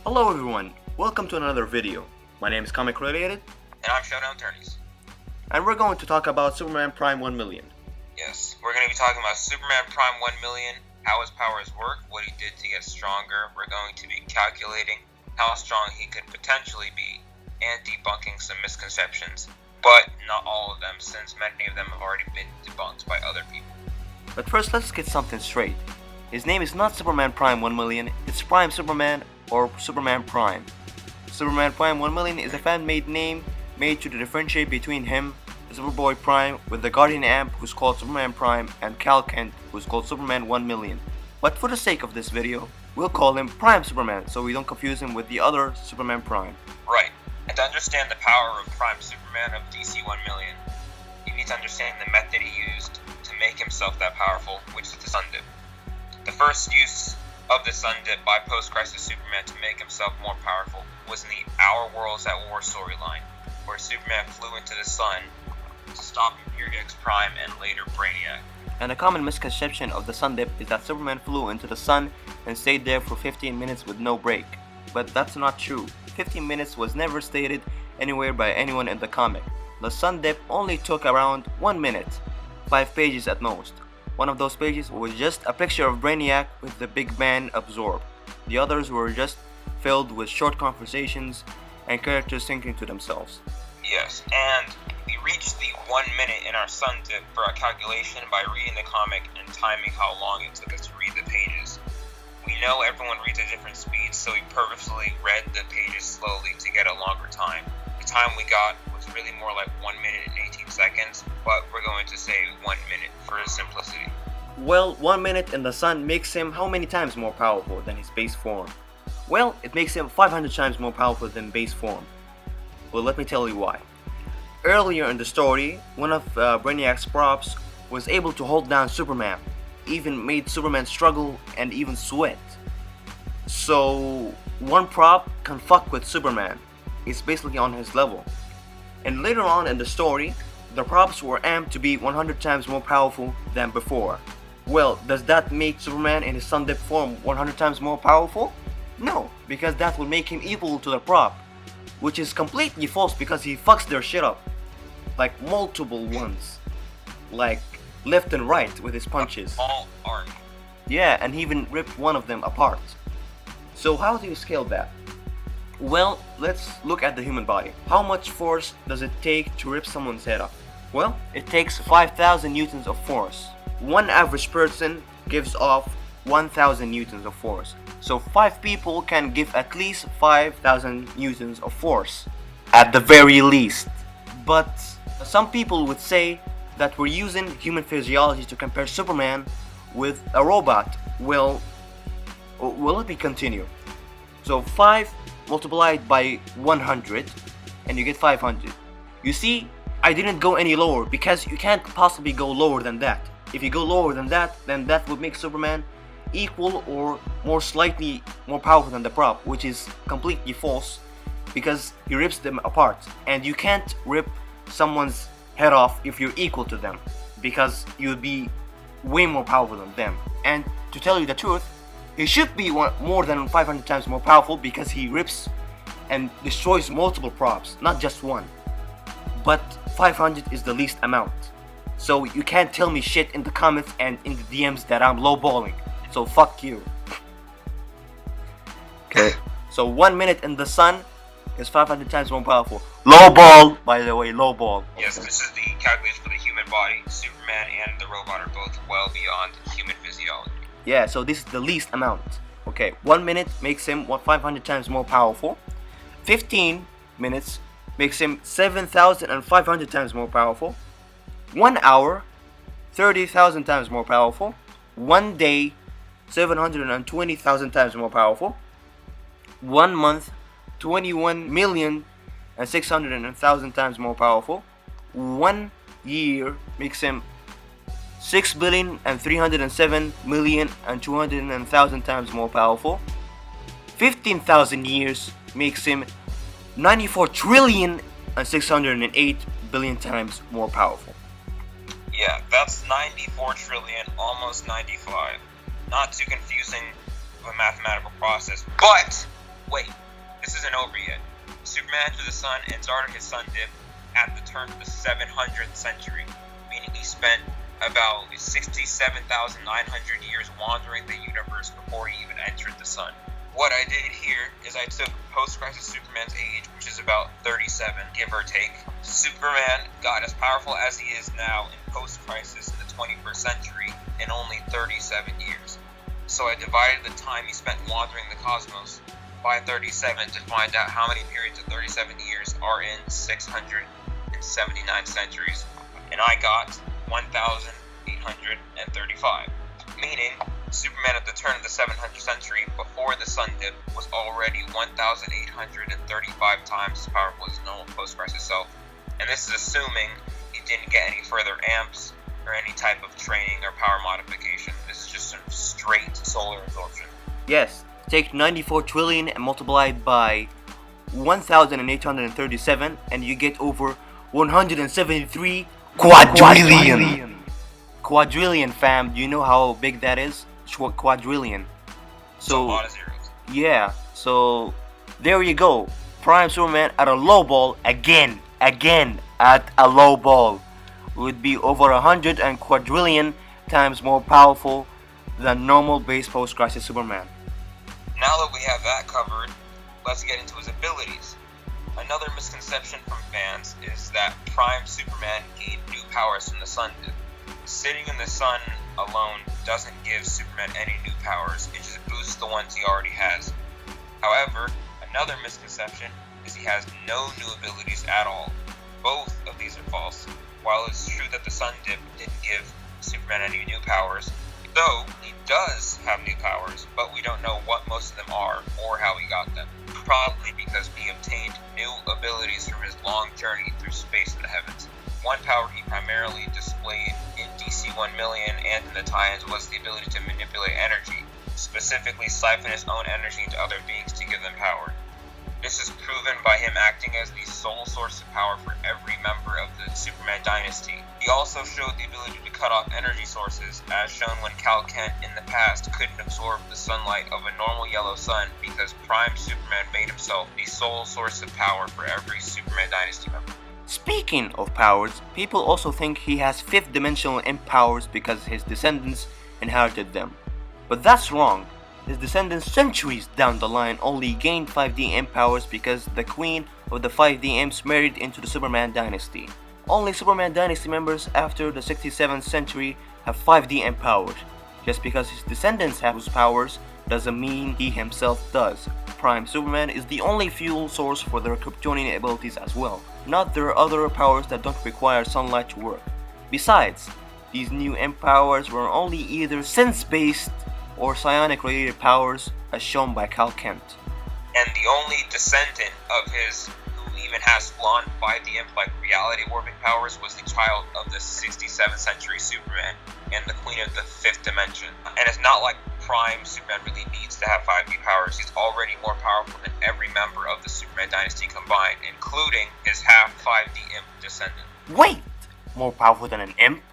Hello everyone, welcome to another video. My name is Comic Related, And I'm showdown.tourneys. and we're going to talk about Superman Prime 1 million. Yes, we're going to be talking about Superman Prime 1 million, how his powers work, what he did to get stronger. We're going to be calculating how strong he could potentially be and debunking some misconceptions, but not all of them, since many of them have already been debunked by other people. But first, let's get something straight. His name is not Superman Prime 1 million, it's Prime Superman or Superman Prime. Superman Prime 1 million is a fan-made name made to differentiate between him, Superboy Prime, with the Guardian Amp who's called Superman Prime, and Cal Kent who's called Superman 1 million. But for the sake of this video, we'll call him Prime Superman so we don't confuse him with the other Superman Prime. Right, and to understand the power of Prime Superman of DC 1 million, you need to understand the method he used to make himself that powerful, which is the Sun Dip. The first use of the Sun Dip by post-crisis Superman to make himself more powerful was in the Our Worlds at War storyline, where Superman flew into the sun to stop Imperial X Prime and later Brainiac. And a common misconception of the Sun Dip is that Superman flew into the sun and stayed there for 15 minutes with no break. But that's not true. 15 minutes was never stated anywhere by anyone in the comic. The Sun Dip only took around 1 minute, 5 pages at most. One of those pages was just a picture of Brainiac with the big man absorbed. The others were just filled with short conversations and characters thinking to themselves. Yes, and we reached the 1 minute in our Sun Dip for our calculation by reading the comic and timing how long it took us to read the pages. We know everyone reads at different speeds, so we purposefully read the pages slowly to get a longer time. The time we got was really more like 1 minute and 18 seconds, but we're going to say 1 minute for simplicity. Well, 1 minute in the sun makes him how many times more powerful than his base form? Well, it makes him 500 times more powerful than base form. Well, let me tell you why. Earlier in the story, one of Brainiac's props was able to hold down Superman, even made Superman struggle and even sweat. So, one prop can fuck with Superman. It's basically on his level. And later on in the story, the props were amped to be 100 times more powerful than before. Well, does that make Superman in his Sun Dip form 100 times more powerful? No, because that will make him equal to the prop, which is completely false because he fucks their shit up. Like multiple ones. Like left and right with his punches. All art. Yeah, and he even ripped one of them apart. So how do you scale that? Well, let's look at the human body. How much force does it take to rip someone's head off? Well, it takes 5,000 newtons of force. One average person gives off 1,000 newtons of force. So 5 people can give at least 5,000 newtons of force. At the very least. But some people would say that we're using human physiology to compare Superman with a robot. Well, let me continue. So 5 multiplied by 100 and you get 500. You see, I didn't go any lower because you can't possibly go lower than that. If you go lower than that, then that would make Superman equal or more slightly more powerful than the prop, which is completely false because he rips them apart, and you can't rip someone's head off if you're equal to them because you would be way more powerful than them. And to tell you the truth, he should be more than 500 times more powerful because he rips and destroys multiple props, not just one. But 500 is the least amount. So you can't tell me shit in the comments and in the DMs that I'm lowballing. So fuck you. Okay. So 1 minute in the sun is 500 times more powerful. Lowball, by the way, lowball. Yes, this is the calculation for the human body. Superman and the robot are both well beyond human physiology. Yeah, so this is the least amount. Okay, 1 minute makes him 500 times more powerful. 15 minutes makes him 7,500 times more powerful. 1 hour, 30,000 times more powerful. 1 day, 720,000 times more powerful. 1 month, 21,600,000 times more powerful. 1 year makes him 6,307,200,000 times more powerful. 15,000 years makes him 94,608,000,000,000 times more powerful. Yeah, that's 94 trillion, almost 95. Not too confusing of a mathematical process, but wait, this isn't over yet. Superman to the sun and started his sun dip at the turn of the 700th century, meaning he spent about 67,900 years wandering the universe before he even entered the sun. What I did here is I took post-crisis Superman's age, which is about 37, give or take. Superman got as powerful as he is now in post-crisis in the 21st century in only 37 years. So I divided the time he spent wandering the cosmos by 37 to find out how many periods of 37 years are in 679 centuries, and I got 1,835, meaning Superman at the turn of the 700th century before the sun dip was already 1,835 times as powerful as his normal post-crisis self, and this is assuming he didn't get any further amps or any type of training or power modification. This is just some straight solar absorption. Yes, take 94 trillion and multiply it by 1,837 and you get over 173 quadrillion. Quadrillion, fam. Do you know how big that is? Quadrillion. So a lot of zeros. Yeah, so there you go. Prime Superman at a low ball again at a low ball would be over 100 and quadrillion times more powerful than normal base post-crisis Superman. Now that we have that covered, let's get into his abilities. Another misconception from fans is that Prime Superman gained new powers from the sun dip. Sitting in the sun alone doesn't give Superman any new powers, it just boosts the ones he already has. However, another misconception is he has no new abilities at all. Both of these are false. While it's true that the sun dip didn't give Superman any new powers, though he does have new powers, but we don't know what most of them are or how he got them. Probably because he obtained new abilities from his long journey through space and the heavens. One power he primarily displayed in DC 1 million and in the tie-ins was the ability to manipulate energy, specifically siphon his own energy into other beings to give them power. This is proven by him acting as the sole source of power for every member of the Superman dynasty. He also showed the ability to cut off energy sources, as shown when Cal Kent in the past couldn't absorb the sunlight of a normal yellow sun because Prime Superman made himself the sole source of power for every Superman dynasty member. Speaking of powers, people also think he has fifth dimensional imp powers because his descendants inherited them. But that's wrong. His descendants centuries down the line only gained 5D imp powers because the queen of the 5D imps married into the Superman dynasty. Only Superman dynasty members after the 67th century have 5D imp powers. Just because his descendants have those powers doesn't mean he himself does. Prime Superman is the only fuel source for their Kryptonian abilities as well. Not their other powers that don't require sunlight to work. Besides, these new imp powers were only either sense-based or psionic related powers as shown by Cal Kent. And the only descendant of his who even has full-on 5D imp-like reality warping powers was the child of the 67th century Superman and the queen of the 5th dimension. And it's not like Prime Superman really needs to have 5D powers. He's already more powerful than every member of the Superman dynasty combined, including his half 5D imp descendant. Wait! More powerful than an imp?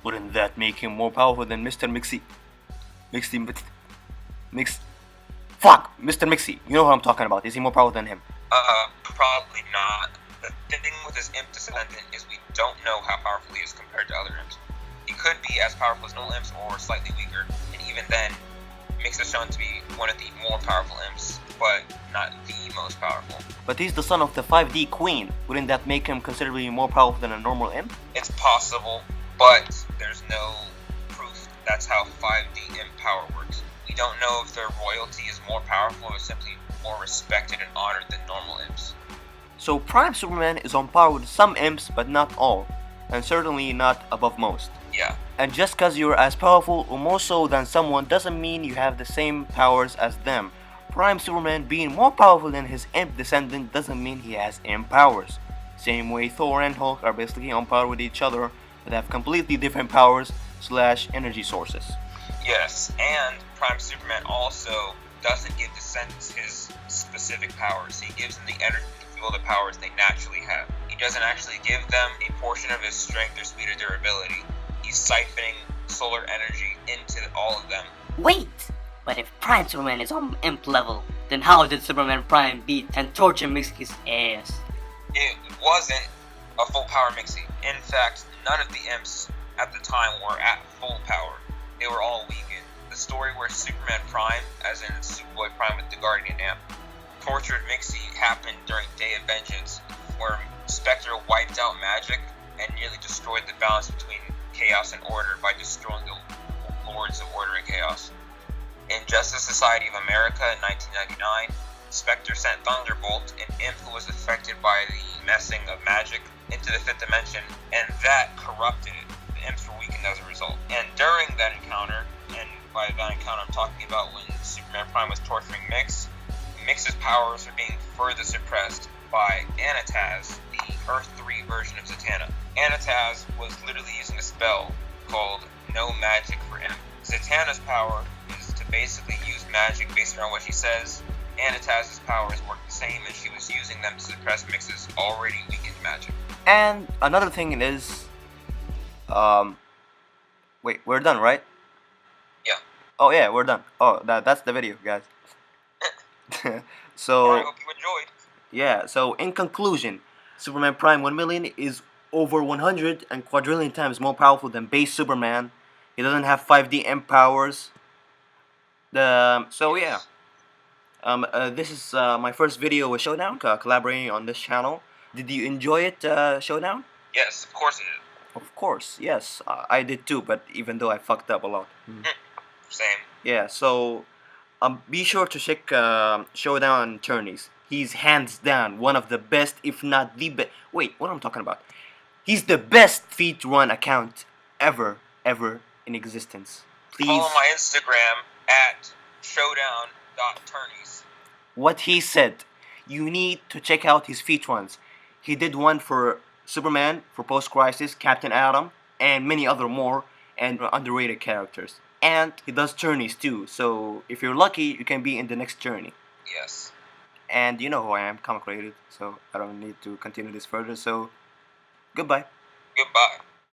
Wouldn't that make him more powerful than Mr. Mixie? Fuck! Mr. Mixie. You know what I'm talking about. Is he more powerful than him? Probably not. The thing with his imp descendant is we don't know how powerful he is compared to other imps. He could be as powerful as normal imps or slightly weaker, and even then, Mix is shown to be one of the more powerful imps, but not the most powerful. But he's the son of the 5D queen. Wouldn't that make him considerably more powerful than a normal imp? It's possible, but there's no proof that's how 5D imp power works. We don't know if their royalty is more powerful or simply more respected and honored than normal imps. So Prime Superman is on par with some imps, but not all, and certainly not above most. Yeah. And just cause you're as powerful or more so than someone doesn't mean you have the same powers as them. Prime Superman being more powerful than his imp descendant doesn't mean he has imp powers. Same way Thor and Hulk are basically on par with each other, but have completely different powers / energy sources. Yes, and Prime Superman also doesn't give descendants his specific powers. He gives them the energy to fuel the powers they naturally have. He doesn't actually give them a portion of his strength or speed or durability. He's siphoning solar energy into all of them. Wait! But if Prime Superman is on imp level, Then how did Superman Prime beat and torture Mickey's ass? It wasn't a full power Mixie. In fact, none of the imps at the time were at full power. They were all weakened. The story where Superman Prime, as in Superboy Prime with the Guardian amp, tortured Mixie happened during Day of Vengeance, where Spectre wiped out magic and nearly destroyed the balance between chaos and order by destroying the Lords of Order and Chaos. In Justice Society of America in 1999, Spectre sent Thunderbolt, an imp who was affected by the messing of magic, into the fifth dimension, and that corrupted it. The imps were weakened as a result. And during that encounter, and by that encounter I'm talking about when Superman Prime was torturing Mix's powers were being further suppressed by Anataz, the Earth 3 version of Zatanna. Anataz was literally using a spell called No Magic for Imp. Zatanna's power is to basically use magic based around what she says. Anataz's powers work the same, and she was using them to suppress Mix's already weakened magic. And another thing is, wait, we're done, right? Yeah. Oh yeah, we're done. Oh, that's the video, guys. So I hope you enjoyed. yeah. So in conclusion, Superman Prime 1 million is over 100 and quadrillion times more powerful than base Superman. He doesn't have 5D imp powers. So yeah. This is my first video with Showdown, collaborating on this channel. Did you enjoy it, Showdown? Yes, of course it is. Of course, yes. I did too, but even though I fucked up a lot. Same. Yeah, so be sure to check showdown.tourneys. He's hands down one of the best, if not the best. Wait, what am I talking about? He's the best feed run account ever in existence. Please follow my Instagram at showdown.tourneys. What he said. You need to check out his feat runs. He did one for Superman, for Post-Crisis, Captain Atom, and many other more, and underrated characters. And he does journeys too, so if you're lucky, you can be in the next journey. Yes. And you know who I am, comic related, so I don't need to continue this further, so goodbye. Goodbye.